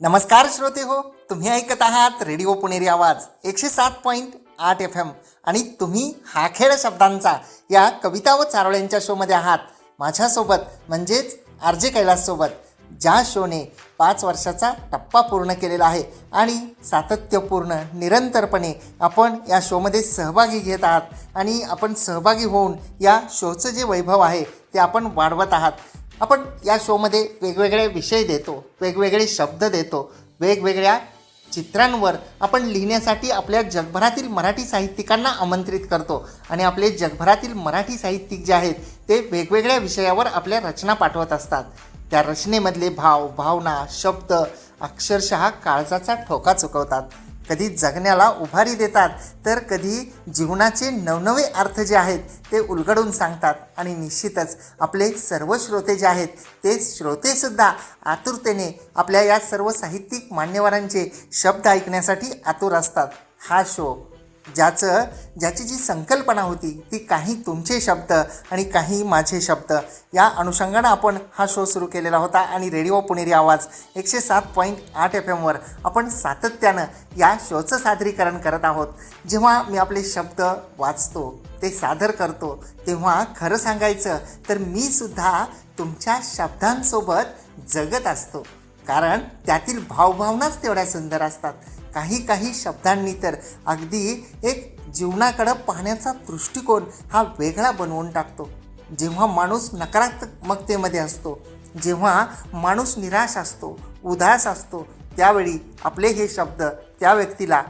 नमस्कार श्रोते हो, तुम्ही ऐकत आहात रेडिओ पुणेरी आवाज 107.8 FM आणि तुम्ही हा खेळ शब्दांचा या कविता व चारोळ्यांच्या शोमध्ये आहात. माझ्यासोबत म्हणजेच आर जे कैलाससोबत, ज्या शोने 5 वर्षाचा टप्पा पूर्ण केलेला आहे आणि सातत्यपूर्ण निरंतरपणे आपण या शोमध्ये सहभागी घेत आहात आणि आपण सहभागी होऊन या शोचं जे वैभव आहे ते आपण वाढवत आहात. आपण या शोमध्ये वेगवेगळे विषय देतो, वेगवेगळे शब्द देतो, वेगवेगळ्या चित्रांवर आपण लिहिण्यासाठी आपल्या जगभरातील मराठी साहित्यिकांना आमंत्रित करतो आणि आपले जगभरातील मराठी साहित्यिक जे आहेत ते वेगवेगळ्या विषयावर आपल्या रचना पाठवत असतात. त्या रचनेमधले भाव, भावना, शब्द अक्षरशः काळजाचा ठोका चुकवतात. कधी जगण्याला उभारी देतात, तर कधी जीवनाचे नवनवे अर्थ जे आहेत ते उलगडून सांगतात. आणि निश्चितच आपले सर्व श्रोते जे आहेत ते श्रोतेसुद्धा आतुरतेने आपल्या या सर्व साहित्यिक मान्यवरांचे शब्द ऐकण्यासाठी आतुर असतात. हा शो ज्याची जी संकल्पना होती ती काही तुमचे शब्द आणि काही माझे शब्द या अनुषंगानं आपण हा शो सुरू केलेला होता. आणि रेडिओ पुणेरी आवाज 107.8 FM आपण सातत्यानं या शोचं सादरीकरण करत आहोत. जेव्हा मी आपले शब्द वाचतो, ते सादर करतो, तेव्हा खरं सांगायचं तर मी सुद्धा तुमच्या शब्दांसोबत जगत असतो, कारण त्यातील भावभावनाच तेवढ्या सुंदर असतात. काही शब्दांनी तर अगदी एक जीवनाकडं पाहण्याचा दृष्टिकोन हा वेगळा बनवून टाकतो. जेव्हा माणूस नकारात्मकतेमध्ये असतो, जेव्हा माणूस निराश असतो, उदास असतो, त्यावेळी आपले हे शब्द त्या व्यक्तीला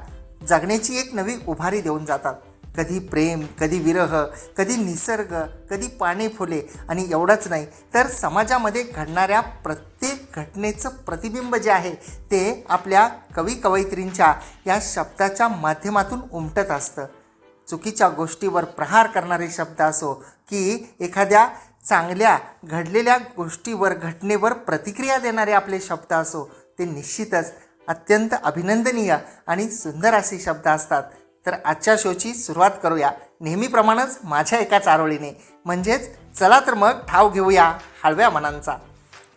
जगण्याची एक नवी उभारी देऊन जातात. कधी प्रेम, कधी विरह, कधी निसर्ग, कधी पाने फुले आणि एवढंच नाही तर समाजामध्ये घडणाऱ्या प्रत्येक घटनेचं प्रतिबिंब जे आहे ते आपल्या कवयित्रींच्या या शब्दाच्या माध्यमातून उमटत असतं. चुकीच्या गोष्टीवर प्रहार करणारे शब्द असो की एखाद्या चांगल्या घडलेल्या गोष्टीवर, घटनेवर प्रतिक्रिया देणारे आपले शब्द असो, ते निश्चितच अत्यंत अभिनंदनीय आणि सुंदर असे शब्द असतात. तर आजच्या शोची सुरुवात करूया नेहमीप्रमाणेच माझ्या एका चारोळीने, म्हणजेच चला तर मग ठाव घेऊया हळव्या मनांचा.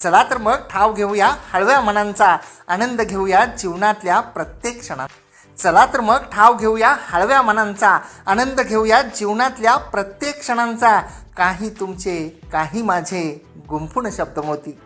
चला तर मग ठाव घेऊया हळव्या मनांचा, आनंद घेऊया जीवनातल्या प्रत्येक क्षणात. चला तर मग ठाव घेऊया हळव्या मनांचा, आनंद घेऊया जीवनातल्या प्रत्येक क्षणांचा. काही तुमचे, काही माझे गुंफून शब्दमोती,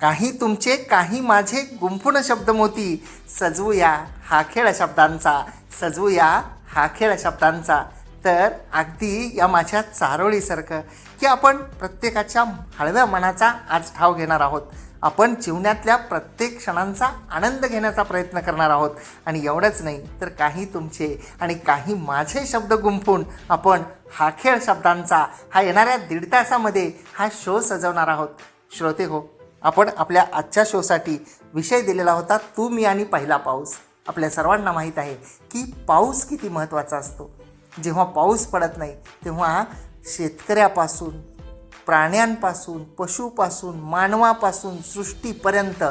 काही तुमचे, काही माझे गुंफून शब्दमोती. सजवूया हा खेळ शब्दांचा, सजवूया हा खेळ शब्दांचा. तर अगदी या माझ्या चारोळीसारखं की आपण प्रत्येकाच्या हळव्या मनाचा आज ठाव घेणार आहोत. आपण जीवनातल्या प्रत्येक क्षणांचा आनंद घेण्याचा प्रयत्न करणार आहोत. आणि एवढंच नाही तर काही तुमचे आणि काही माझे शब्द गुंफून आपण हा खेळ शब्दांचा हा येणाऱ्या 1.5 तासामध्ये हा शो सजवणार आहोत. श्रोते हो, आपण आपल्या आजच्या शोसाठी विषय दिलेला होता तू, मी आणि पहिला पाऊस. आपल्या सर्वांना माहीत आहे की पाऊस किती महत्त्वाचा असतो. जेव्हा पाऊस पडत नाही तेव्हा शेतकऱ्यापासून, प्राण्यांपासून, पशुपासून, मानवापासून, सृष्टीपर्यंत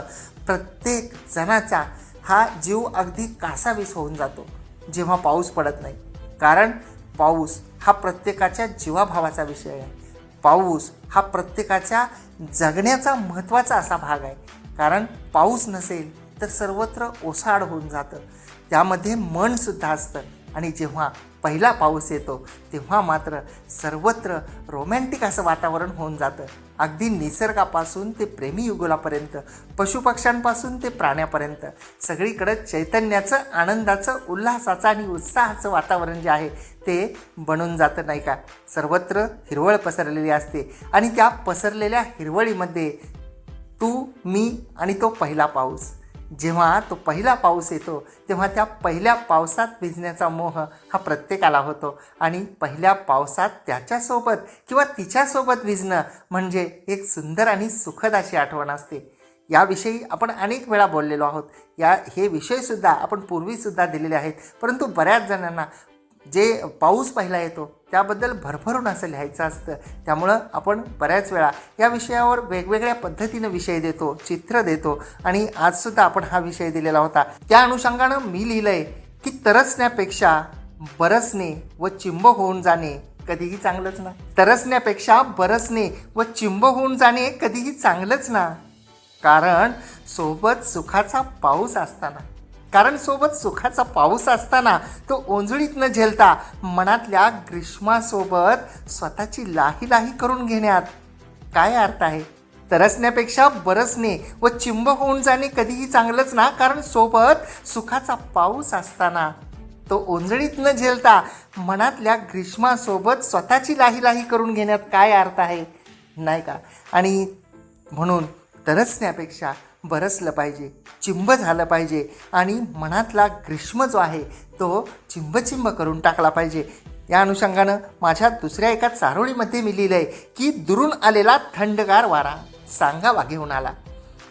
प्रत्येक जणाचा हा जीव अगदी कासावीस होऊन जातो जेव्हा पाऊस पडत नाही. कारण पाऊस हा प्रत्येकाच्या जीवाभावाचा विषय आहे. पाऊस हा प्रत्येकाच्या जगण्याचा महत्त्वाचा असा भाग आहे. कारण पाऊस नसेल तर सर्वत्र ओसाड होऊन जातं, त्यामध्ये मनसुद्धा असतं. आणि जेव्हा पहिला पाऊस येतो तेव्हा मात्र सर्वत्र रोमॅन्टिक असं वातावरण होऊन जातं. अगदी निसर्गापासून ते प्रेमीयुगुलापर्यंत, पशुपक्ष्यांपासून ते प्राण्यापर्यंत सगळीकडं चैतन्याचं, आनंदाचं, उल्हासाचं आणि उत्साहाचं वातावरण जे आहे ते बनून जातं, नाही का. सर्वत्र हिरवळ पसरलेली असते आणि त्या पसरलेल्या हिरवळीमध्ये तू, मी आणि तो पहिला पाऊस. जेव्हा तो पहिला पाऊस येतो तेव्हा त्या पहिल्या पावसात भिजण्याचा मोह हा प्रत्येकाला होतो. आणि पहिल्या पावसात त्याच्यासोबत किंवा तिच्यासोबत भिजणं म्हणजे एक सुंदर आणि सुखद अशी आठवण असते. याविषयी आपण अनेक वेळा बोललेलो आहोत. हे विषयसुद्धा आपण पूर्वीसुद्धा दिलेले आहेत. परंतु बऱ्याच जणांना जे पाऊस पहिला येतो त्याबद्दल भरभरून असं लिहायचं असतं. त्यामुळं आपण बऱ्याच वेळा या विषयावर वेगवेगळ्या पद्धतीनं विषय देतो, चित्र देतो. आणि आजसुद्धा आपण हा विषय दिलेला होता. त्या अनुषंगानं मी लिहिलं आहे की तरसण्यापेक्षा बरसणे व चिंब होऊन जाणे कधीही चांगलंच ना. तरसण्यापेक्षा बरसणे व चिंब होऊन जाणे कधीही चांगलंच ना. कारण सोबत सुखाचा पाऊस असताना तो ओंजळीत न झेलता मनातल्या ग्रीष्मासोबत स्वतःची लाही लाही करून घेण्यात काय अर्थ आहे? तरसण्यापेक्षा बरसणे व चिंब होऊन जाणे कधीही चांगलंच ना. कारण सोबत सुखाचा पाऊस असताना तो ओंजळीत न झेलता मनातल्या ग्रीष्मासोबत स्वतःची लाही लाही करून घेण्यात काय अर्थ आहे, नाही का? आणि म्हणून तरसण्यापेक्षा बरसलं पाहिजे, चिंब झालं पाहिजे आणि मनातला ग्रीष्म जो आहे तो चिंब करून टाकला पाहिजे. या अनुषंगानं माझ्या दुसऱ्या एका चारोळीमध्ये मी लिहिलं आहे की दुरून आलेला थंडगार वारा सांगावा घेऊन आला.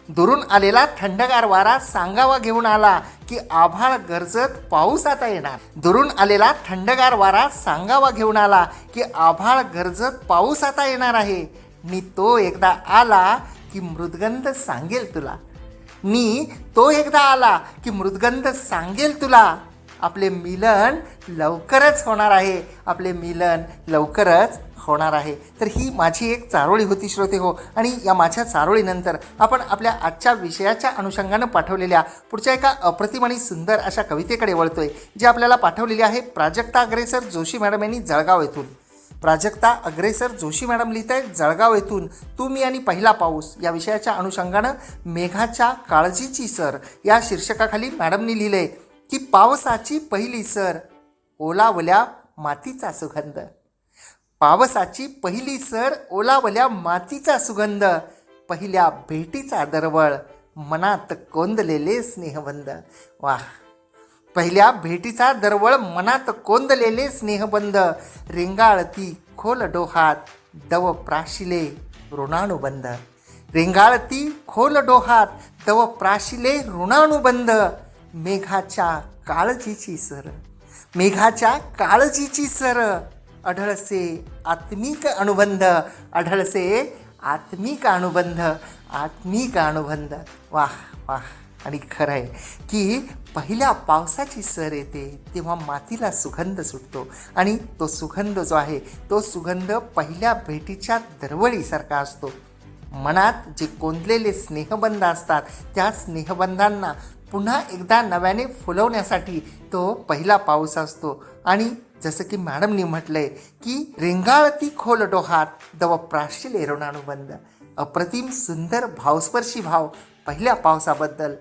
दुरून आलेला थंडगार वारा सांगावा घेऊन आला की आभाळ गरजत पाऊस आता येणार. दुरून आलेला थंडगार वारा सांगावा घेऊन आला की आभाळ गरजत पाऊस आता येणार आहे. नी तो एकदा आला की मृदगंध सांगेल तुला. आपले मिलन लवकरच होणार आहे. तर ही माझी एक चारोळी होती श्रोते हो. आणि या माझ्या चारोळीनंतर आपण आपल्या आजच्या विषयाच्या अनुषंगानं पाठवलेल्या पुढच्या एका अप्रतिम आणि सुंदर अशा कवितेकडे वळतोय, जी आपल्याला पाठवलेली आहे प्राजक्ता अग्रेसर जोशी मॅडम यांनी जळगाव येथून. प्राजक्ता अग्रेसर जोशी मॅडम लिहित आहेत जळगाव येथून. तू मी आणि पहिला पाऊस या विषयाच्या अनुषंगानं मेघाच्या काळजीची सर या शीर्षकाखाली मॅडमनी लिहिलंय की पावसाची पहिली सर ओलावल्या मातीचा सुगंध. पावसाची पहिली सर ओलावल्या मातीचा सुगंध, पहिल्या भेटीचा दरवळ मनात कोंदलेले स्नेहबंध. वाह! पहिल्या भेटीचा दरवळ मनात कोंदलेले स्नेहबंध, रेंगाळती खोल डोहात दव प्राशिले ऋणानुबंध. रेंगाळती खोल डोहात दव प्राशिले ऋणानुबंध, मेघाच्या काळजीची सर आढळसे आत्मिक अनुबंध. वाह वाह! आणि खरं आहे की पहिल्या पावसाची सर येते तेव्हा मातीला सुगंध सुटतो आणि तो सुगंध जो आहे तो सुगंध पहिल्या भेटीच्या दरवळीसारखा असतो. मनात जे कोंदलेले स्नेहबंध असतात त्या स्नेहबंधांना पुन्हा एकदा नव्याने फुलवण्यासाठी तो पहिला पाऊस असतो. आणि जसं की मॅडमनी म्हटलंय की रेंगाळती खोल डोहात दव प्राशिले ऋणानुबंध. अप्रतिम सुंदर भावस्पर्शी भाव पहिल्या पावसाबद्दल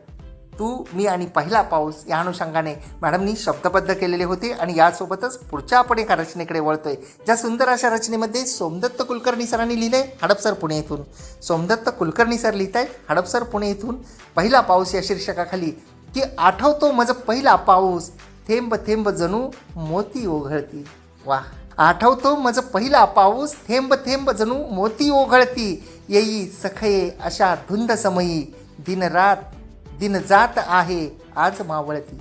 तू मी आणि पहिला पाऊस या अनुषंगाने मॅडमनी शब्दबद्ध केलेले होते. आणि यासोबतच पुढच्या आपण एका रचनेकडे वळतोय, ज्या सुंदर अशा रचनेमध्ये सोमदत्त कुलकर्णी सरांनी लिहिलंय हडपसर पुणे येथून. सोमदत्त कुलकर्णी सर लिहित आहेत हडपसर पुणे येथून पहिला पाऊस या शीर्षकाखाली की आठवतो मज पहिला पाऊस थेंब थेंब जणू मोती ओघळती. वाह! आठवतो मज पहिला पाऊस थेंब थेंब जणू मोती ओघळती, येई सखये अशा धुंद समयी दिन जात आहे आज मावळती.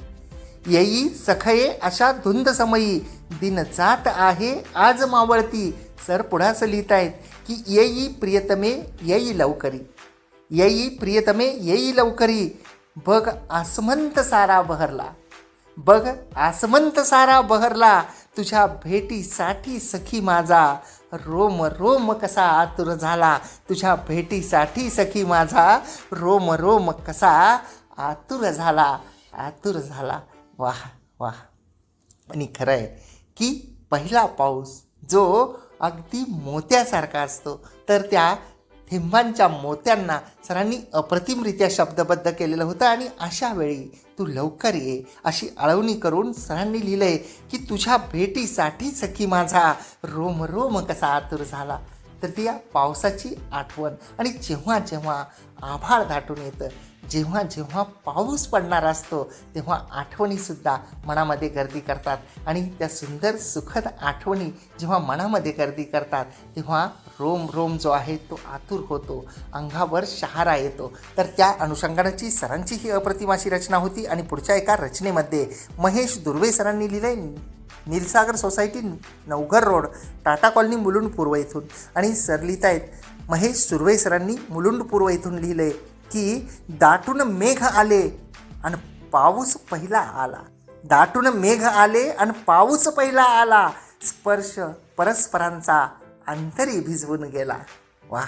येई सखये अशा धुंद समयी दिन जात आहे आज मावळती. सर पुढाच लिहित आहेत की येई प्रियतमे येई लवकरी, बघ आसमंत सारा बहरला, तुझ्या भेटीसाठी सखी माझा रोम रोम कसा आतुर झाला. तुझ्या भेटीसाठी सखी माझा रोम रोम कसा आतुर झाला. वाह वाह! आणि खरं आहे की पहिला पाऊस जो अगदी मोत्यासारखा असतो, तर त्या थेंबांच्या मोत्यांना सरांनी अप्रतिमरित्या शब्दबद्ध केलेलं होतं. आणि अशा वेळी तू लवकर ये अशी आळवणी करून सरांनी लिहिलंय की तुझ्या भेटीसाठी सखी माझा रोम रोम कसा आतुर झाला. तर ती या पावसाची आठवण. आणि जेव्हा जेव्हा आभाळ दाटून येतं, जेव्हा जेव्हा पाऊस पडणार असतो, तेव्हा आठवणीसुद्धा मनामध्ये गर्दी करतात. आणि त्या सुंदर सुखद आठवणी जेव्हा मनामध्ये गर्दी करतात तेव्हा रोम रोम जो आहे तो आतुर होतो, अंगावर शहारा येतो. तर त्या अनुषंगाची सरांची ही अप्रतिम अशी रचना होती. आणि पुढच्या एका रचनेमध्ये महेश दुर्वे सरांनी लिहिलंय Neelsagar society Navghar road Tata colony Mulund पूर्व येथून. आणि सर लिहित आहेत महेश दुर्वे सरांनी मुलुंड पूर्व येथून लिहिलंय की दाटून मेघ आले आणि पाऊस पहिला आला, स्पर्श परस्परांचा अंतरी भिजवून गेला. वाह!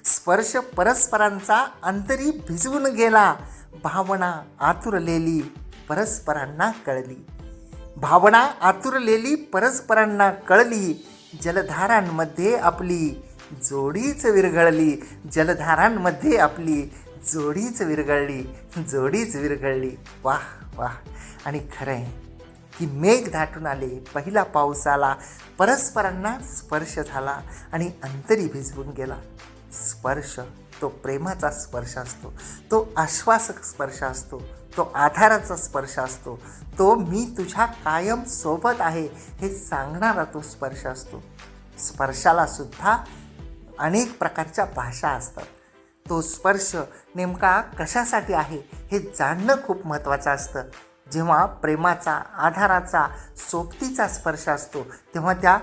स्पर्श परस्परांचा अंतरी भिजवून गेला, भावना आतुरलेली परस्परांना कळली. भावना आतुरलेली परस्परांना कळली, जलधारांमध्ये आपली जोडीच विरघळली. जलधारांमध्ये आपली जोडीच विरघळली, जोडीच विरघळली. वाह वाह. आणि खरं आहे की मेघ दाटून आले, पहिला पाऊस आला, परस्परांना स्पर्श झाला आणि अंतरी भिजवून गेला. स्पर्श तो प्रेमाचा स्पर्श असतो, तो आश्वासक स्पर्श असतो, तो आधाराचा स्पर्श असतो, तो मी तुझ्या कायम सोबत आहे हे सांगणारा तो स्पर्श असतो. स्पर्शाला सुद्धा अनेक प्रकारच्या भाषा असतात. तो स्पर्श नेमका कशासाठी आहे हे जाणणं खूप महत्त्वाचं असतं. जेव्हा प्रेमाचा, आधाराचा, सोबतीचा स्पर्श असतो तेव्हा त्या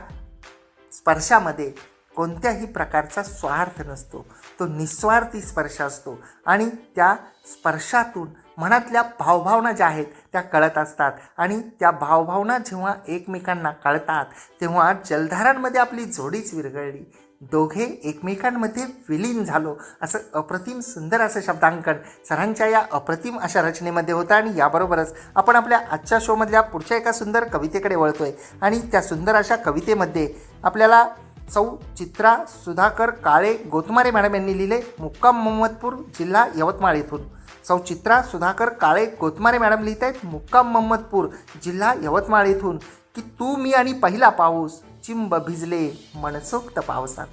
स्पर्शामध्ये कोणत्याही प्रकारचा स्वार्थ नसतो. तो निस्वार्थी स्पर्श असतो आणि त्या स्पर्शातून मनातल्या भावभावना ज्या आहेत त्या कळत असतात आणि त्या भावभावना जेव्हा एकमेकांना कळतात तेव्हा जलधारांमध्ये आपली जोडीच विरघळली, दोघे एकमेकांमध्ये विलीन झालो, असं अप्रतिम सुंदर असं शब्दांकन सरांच्या या अप्रतिम अशा रचनेमध्ये होतं. आणि याबरोबरच आपण आपल्या आजच्या शोमधल्या पुढच्या एका सुंदर कवितेकडे वळतोय आणि त्या सुंदर अशा कवितेमध्ये आपल्याला सौ चित्रा सुधाकर काळे गोतमारे मॅडम यांनी लिहिले, मुक्काम मोहम्मदपूर, जिल्हा यवतमाळ येथून. सौ चित्रा सुधाकर काळे गोतमारे मॅडम लिहित आहेत, मुक्काम मोहम्मदपूर, जिल्हा यवतमाळ येथून, की तू मी आणि पहिला पाऊस, चिंब भिजले मनसोक्त पावसात.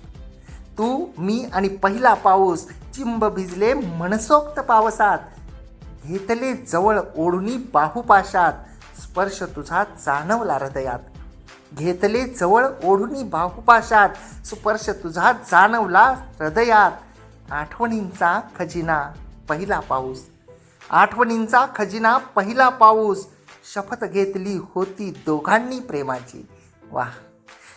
तू मी आणि पहिला पाऊस, चिंब भिजले मनसोक्त पावसात. घेतले जवळ ओढणी बाहुपाशात, स्पर्श तुझा जाणवला हृदयात. घेतले जवळ ओढणी बाहुपाशात, स्पर्श तुझा जाणवला हृदयात. आठवणींचा खजिना पहिला पाऊस, आठवणींचा खजिना पहिला पाऊस. शपथ घेतली होती दोघांनी प्रेमाची. वाह.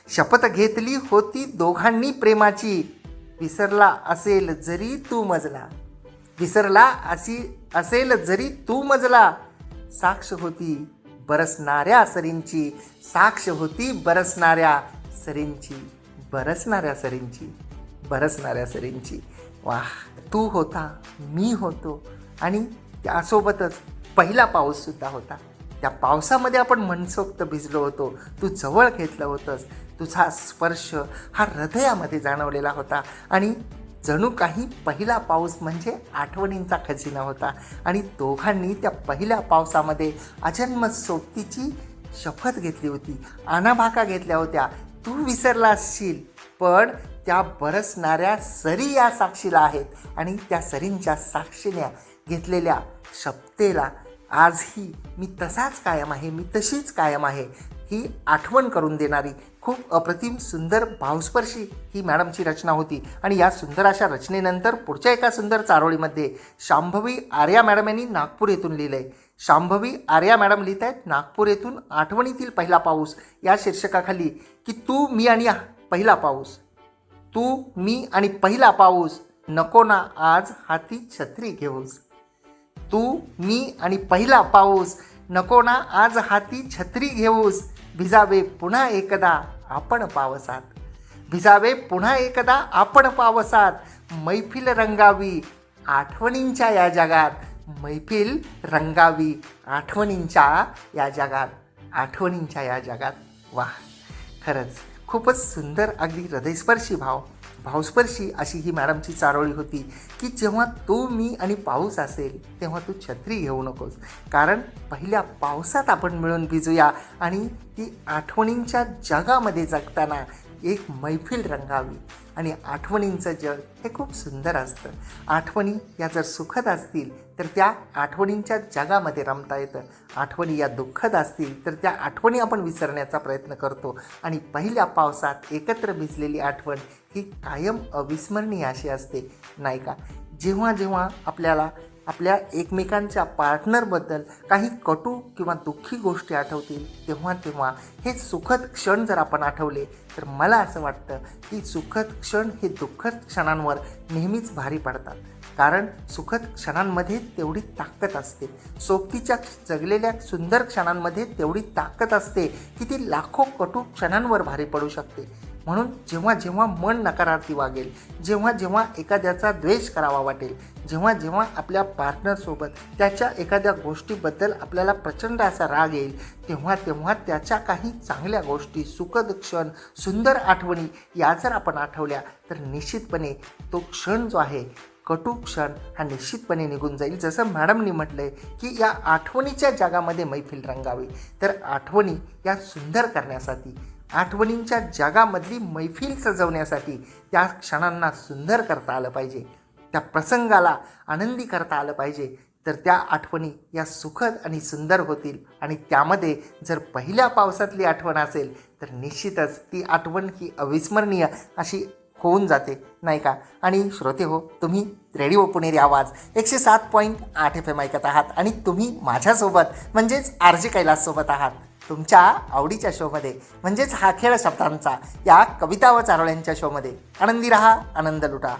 शपथ घेतली होती दोघांनी प्रेमाची. विसरला असेल जरी तू मजला, विसरला असेल जरी तू मजला. साक्ष होती बरसणाऱ्या सरींची, साक्ष होती बरसणाऱ्या सरींची, बरसणाऱ्या सरींची, बरसणाऱ्या सरींची. वाह. तू होता, मी होतो आणि त्यासोबतच पहिला पाऊससुद्धा होता. त्या पावसामध्ये आपण मनसोक्त भिजलो होतो. तू जवळ घेतलं होतंस, तुझा स्पर्श हा हृदयामध्ये जाणवलेला होता आणि जणू काही पहिला पाऊस म्हणजे आठवणींचा खजिना होता. आणि दोघांनी त्या पहिल्या पावसामध्ये अजन्म सोबतीची शपथ घेतली होती, आणाभाका घेतल्या होत्या. तू विसरला असशील पण त्या बरसणाऱ्या सरी या साक्षीला आहेत आणि त्या सरींच्या साक्षीने घेतलेल्या शपथेला आजही मी तसाच कायम आहे, मी तशीच कायम आहे ही आठवण करून देणारी खूप अप्रतिम सुंदर भावस्पर्शी ही मॅडमची रचना होती. आणि या सुंदर अशा रचनेनंतर पुढच्या एका सुंदर चारोळीमध्ये शांभवी आर्या मॅडम यांनी नागपूर येथून लिहिलं आहे. शांभवी आर्या मॅडम लिहित आहेत, नागपूर येथून, आठवणीतील पहिला पाऊस या शीर्षकाखाली, की तू मी आणि पहिला पाऊस. तू मी आणि पहिला पाऊस, नको ना आज हाती छत्री घेऊस. तू मी आणि पहिला पाऊस, नको ना आज हाती छत्री घेऊस. भिजावे पुन्हा एकदा आपण पावसात, भिजावे पुन्हा एकदा आपण पावसात. मैफिल रंगावी आठवणींच्या या जगात, मैफिल रंगावी आठवणींच्या या जगात, आठवणींच्या या जगात. वाह. खरंच खूपच सुंदर, अगदी हृदयस्पर्शी भावस्पर्शी अशी ही मॅडमची चारोळी होती, की जेव्हा तू मी आणि पाऊस असेल तेव्हा तू छत्री घेऊ नकोस, कारण पहिल्या पावसात आपण मिळून भिजूया आणि ती आठवणींच्या जगामध्ये जगताना एक मैफिल रंगावी. आणि आठवणींचं जग हे खूप सुंदर असतं. आठवणी या जर सुखद असतील तर त्या आठवणींच्या जगामध्ये रमता येतं. आठवणी या दुःखद असतील तर त्या आठवणी आपण विसरण्याचा प्रयत्न करतो. आणि पहिल्या पावसात एकत्र भिजलेली आठवण ही कायम अविस्मरणीय अशी असते, नाही का? जेव्हा जेव्हा आपल्याला आपल्या एकमेकांच्या पार्टनरबद्दल काही कटू किंवा दुःखी गोष्टी आठवतील तेव्हा तेव्हा हे सुखद क्षण जर आपण आठवले तर मला असं वाटतं की सुखद क्षण हे दुःखद क्षणांवर नेहमीच भारी पडतात. कारण सुखद क्षणांमध्ये तेवढी ताकद असते, सोबतीच्या जगलेल्या सुंदर क्षणांमध्ये तेवढी ताकद असते की ती लाखो कटू क्षणांवर भारी पडू शकते. म्हणून जेव्हा जेव्हा मन नकारार्थी वागेल, जेव्हा जेव्हा एखाद्याचा द्वेष करावा वाटेल, जेव्हा जेव्हा आपल्या पार्टनरसोबत त्याच्या एखाद्या गोष्टीबद्दल आपल्याला प्रचंड असा राग येईल, तेव्हा तेव्हा त्याच्या काही चांगल्या गोष्टी, सुखद क्षण, सुंदर आठवणी या जर आपण आठवल्या तर निश्चितपणे तो क्षण जो आहे, कटू क्षण हा निश्चितपणे निघून जाईल. जसं मॅडमनी म्हटलं आहे की या आठवणीच्या जगामध्ये मैफिल रंगावी. तर आठवणी या सुंदर करण्यासाठी, आठवणींच्या जगामधली मैफिल सजवण्यासाठी त्या क्षणांना सुंदर करता आलं पाहिजे, त्या प्रसंगाला आनंदी करता आलं पाहिजे. तर त्या आठवणी या सुखद आणि सुंदर होतील. आणि त्यामध्ये जर पहिल्या पावसातली आठवण असेल तर निश्चितच ती आठवण ही अविस्मरणीय अशी होऊन जाते, नाही का? आणि श्रोते हो, तुम्ही रेडिओ पुणेरी आवाज 107.8 FM ऐकत आहात आणि तुम्ही माझ्यासोबत म्हणजेच RJ कैलाससोबत आहात तुमच्या आवडीच्या शोमध्ये, म्हणजेच हा खेळ शब्दांचा या कविता व चारोळ्यांच्या शोमध्ये. आनंदी रहा, आनंद लुटा.